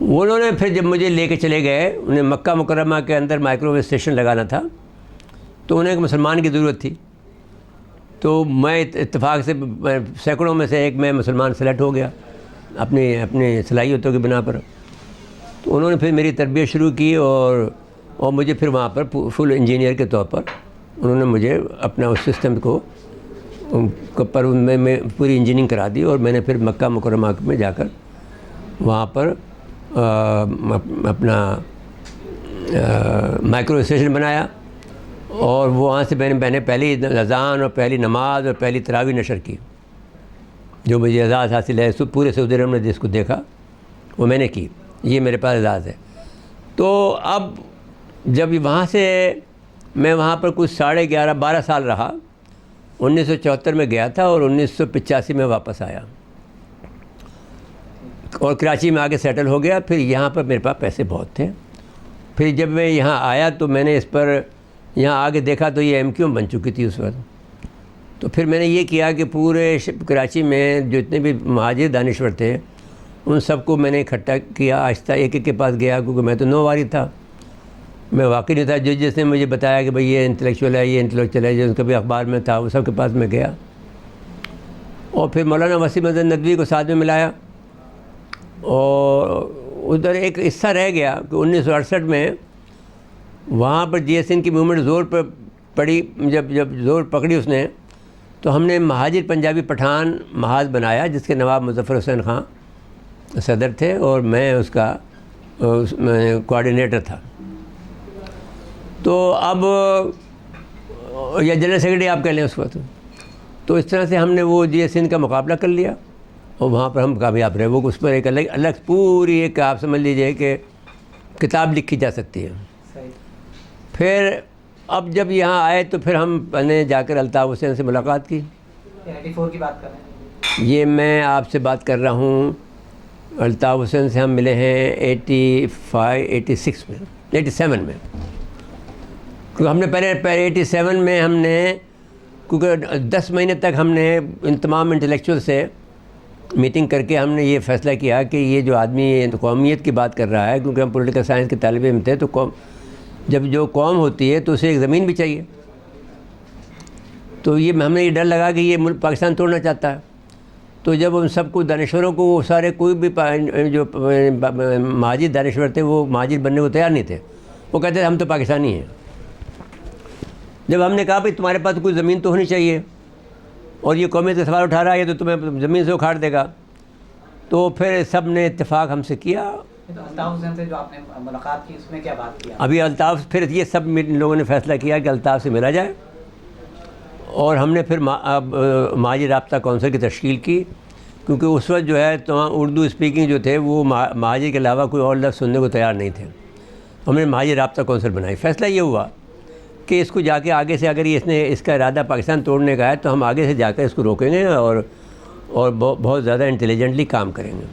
انہوں نے پھر جب مجھے لے کے چلے گئے، انہیں مکہ مکرمہ کے اندر مائکرو ویو اسٹیشن لگانا تھا، تو انہیں ایک مسلمان کی ضرورت تھی، تو میں اتفاق سے سینکڑوں میں سے ایک میں مسلمان سلیکٹ ہو گیا اپنی صلاحیتوں کی بنا پر. تو انہوں نے پھر میری تربیت شروع کی اور مجھے پھر وہاں پر فل انجینئر کے طور پر انہوں نے مجھے اپنا اس سسٹم کو پر میں پوری انجینئرنگ کرا دی، اور میں نے پھر مکہ مکرمہ میں جا کر وہاں پر اپنا مائکرو اسٹیشن بنایا، اور وہاں سے میں نے پہلی اذان اور پہلی نماز اور پہلی تراویح نشر کی. جو مجھے اعزاز حاصل ہے پورے سعودی عرب نے جس کو دیکھا وہ میں نے کی، یہ میرے پاس اعزاز ہے. تو اب جب وہاں سے میں وہاں پر کچھ 11.5-12 سال رہا، 1974 میں گیا تھا اور 1985 میں واپس آیا اور کراچی میں آ کے سیٹل ہو گیا. پھر یہاں پر میرے پاس پیسے بہت تھے. پھر جب میں یہاں آیا تو میں نے اس پر یہاں آ کے دیکھا تو یہ MQ بن چکی تھی اس وقت. تو پھر میں نے یہ کیا کہ پورے کراچی میں جتنے بھی مہاجر دانشور تھے ان سب کو میں نے اکٹھا کیا، آہستہ ایک کے پاس گیا، کیونکہ میں تو نوواری تھا، میں واقعی نہیں تھا. جس نے مجھے بتایا کہ بھئی یہ انٹلیکچوئل ہے، یہ انٹلیکچوئل ہے، جو کبھی اخبار میں تھا، وہ سب کے پاس میں گیا. اور پھر مولانا وسیم احمد ندوی کو ساتھ میں ملایا، اور ادھر ایک حصہ رہ گیا کہ 1968 میں وہاں پر GSN کی موومنٹ زور پر پڑی. جب زور پکڑی اس نے، تو ہم نے مہاجر پنجابی پٹھان محاذ بنایا، جس کے نواب مظفر حسین خان صدر تھے اور میں اس کا کوآرڈینیٹر تھا. تو اب یا جنرل سیکرٹری آپ کہہ لیں اس وقت. تو اس طرح سے ہم نے وہ GSN کا مقابلہ کر لیا اور وہاں پر ہم کامیاب رہے. وہ اس پر ایک الگ پوری ایک آپ سمجھ لیجئے کہ کتاب لکھی جا سکتی ہے. پھر اب جب یہاں آئے تو پھر ہم نے جا کر الطاف حسین سے ملاقات کی. 84 کی بات کر رہے ہیں؟ یہ میں آپ سے بات کر رہا ہوں، الطاف حسین سے ہم ملے ہیں 86 میں 87 میں. کیونکہ ہم نے پہلے 87 میں ہم نے، کیونکہ 10 مہینے تک ہم نے ان تمام انٹلیکچوئل سے میٹنگ کر کے ہم نے یہ فیصلہ کیا کہ یہ جو آدمی قومیت کی بات کر رہا ہے، کیونکہ ہم پولیٹیکل سائنس کے طالب علم تھے، تو جب جو قوم ہوتی ہے تو اسے ایک زمین بھی چاہیے. تو یہ ہمیں یہ ڈر لگا کہ یہ ملک پاکستان توڑنا چاہتا ہے. تو جب ان سب کو دانشوروں کو وہ سارے کوئی بھی جو مہاجر دانشور تھے وہ مہاجر بننے کو تیار نہیں تھے. وہ کہتے تھے ہم تو پاکستانی ہیں. جب ہم نے کہا بھائی تمہارے پاس کوئی زمین تو ہونی چاہیے، اور یہ قومیت کا سوال اٹھا رہا ہے تو تمہیں زمین سے اکھاڑ دے گا. تو پھر سب نے اتفاق ہم سے کیا. الطاف حسین سے جو آپ نے ملاقات کی اس میں کیا بات کیا؟ ابھی الطاف، پھر یہ سب لوگوں نے فیصلہ کیا کہ الطاف سے ملا جائے، اور ہم نے پھر مہاجر رابطہ کونسل کی تشکیل کی. کیونکہ اس وقت جو ہے تو اردو اسپیکنگ جو تھے وہ مہاجر کے علاوہ کوئی اور لفظ سننے کو تیار نہیں تھے. ہم نے مہاجر رابطہ کونسل بنائی. فیصلہ یہ ہوا کہ اس کو جا کے آگے سے، اگر اس کا ارادہ پاکستان توڑنے کا ہے تو ہم آگے سے جا کر اس کو روکیں گے اور بہت زیادہ انٹیلیجنٹلی کام کریں گے.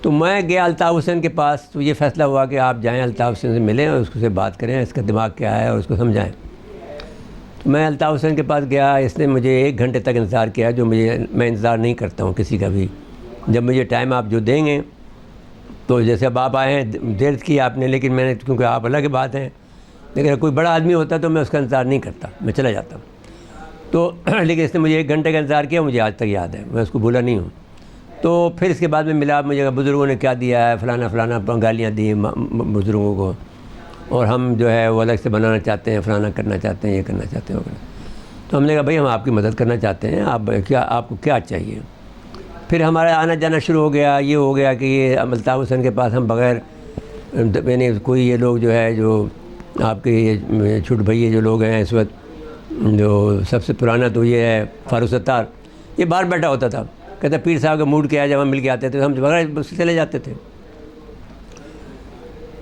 تو میں گیا الطاف حسین کے پاس. تو یہ فیصلہ ہوا کہ آپ جائیں الطاف حسین سے ملیں اور اس سے بات کریں، اس کا دماغ کیا ہے اور اس کو سمجھائیں. تو میں الطاف حسین کے پاس گیا. اس نے مجھے 1 گھنٹے تک انتظار کیا، جو میں انتظار نہیں کرتا ہوں کسی کا بھی. جب مجھے ٹائم آپ جو دیں گے، تو جیسے اب آپ آئے ہیں دیر کی آپ نے، لیکن میں نے کیونکہ آپ الگ بات ہیں، لیکن کوئی بڑا آدمی ہوتا تو میں اس کا انتظار نہیں کرتا، میں چلا جاتا ہوں. تو لیکن اس نے مجھے 1 گھنٹے کا انتظار کیا، مجھے آج تک یاد ہے، میں اس کو بھولا نہیں ہوں. تو پھر اس کے بعد میں ملا، مجھے بزرگوں نے کیا دیا ہے، فلانا گالیاں دی بزرگوں کو، اور ہم جو ہے وہ الگ سے بنانا چاہتے ہیں، فلانا کرنا چاہتے ہیں، یہ کرنا چاہتے ہیں، وہ کرنا. تو ہم نے کہا بھائی ہم آپ کی مدد کرنا چاہتے ہیں، آپ کو کیا چاہیے. پھر ہمارا آنا جانا شروع ہو گیا. یہ ہو گیا کہ یہ الطاف حسین کے پاس ہم بغیر یعنی کوئی یہ لوگ جو ہے جو آپ کے یہ چھوٹ بھائی جو لوگ ہیں اس وقت، جو سب سے پرانا تو یہ ہے فاروق ستار، یہ باہر بیٹھا ہوتا تھا، کہتا پیر صاحب کا موڈ کیا ہے، جب ہم مل کے آتے تھے تو ہم بغیر اس سے چلے جاتے تھے.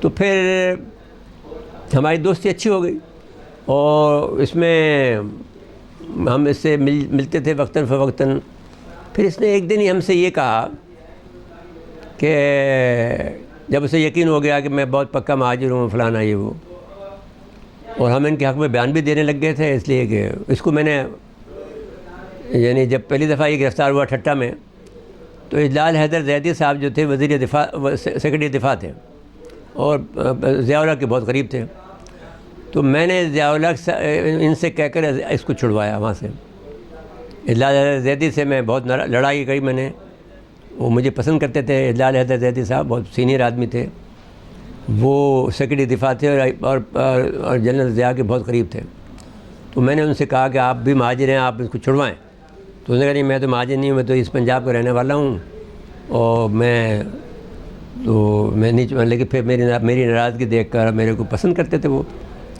تو پھر ہماری دوستی اچھی ہو گئی، اور اس میں ہم اس سے ملتے تھے وقتاً فوقتاً. پھر اس نے ایک دن ہی ہم سے یہ کہا کہ جب اسے یقین ہو گیا کہ میں بہت پکا مہاجر ہوں، فلانا یہ وہ، اور ہم ان کے حق میں بیان بھی دینے لگ گئے تھے، اس لیے کہ اس کو میں نے یعنی جب پہلی دفعہ یہ گرفتار ہوا ٹھٹا میں، تو اجلال حیدر زیدی صاحب جو تھے وزیر دفاع سیکرٹری دفاع تھے اور ضیاء الحق کے بہت قریب تھے. تو میں نے ضیاء الحق ان سے کہہ کر اس کو چھڑوایا وہاں سے. اجلال حیدر زیدی سے میں بہت لڑائی کری میں نے. وہ مجھے پسند کرتے تھے. اجلال حیدر زیدی صاحب بہت سینئر آدمی تھے. وہ سیکرٹری دفاع تھے اور جنرل ضیاء کے بہت قریب تھے. تو میں نے ان سے کہا کہ آپ بھی مہاجر ہیں, آپ اس کو چھڑوائیں. تو انہوں نے کہا نہیں, میں تو مہاجر نہیں ہوں, میں تو اس پنجاب کا رہنے والا ہوں, اور میں نہیں. لیکن پھر میری ناراضگی دیکھ کر میرے کو پسند کرتے تھے وہ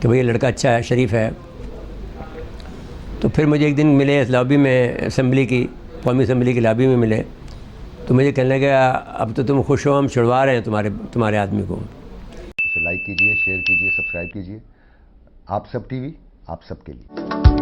کہ بھئی یہ لڑکا اچھا ہے, شریف ہے. تو پھر مجھے ایک دن ملے اس لابی میں, اسمبلی کی, قومی اسمبلی کی لابی میں ملے. تو مجھے کہنے لگا اب تو تم خوش ہو, ہم چھڑوا رہے ہیں تمہارے آدمی کو. اسے لائک کیجیے, شیئر کیجیے, سبسکرائب کیجیے. آپ سب ٹی وی آپ سب کے لیے.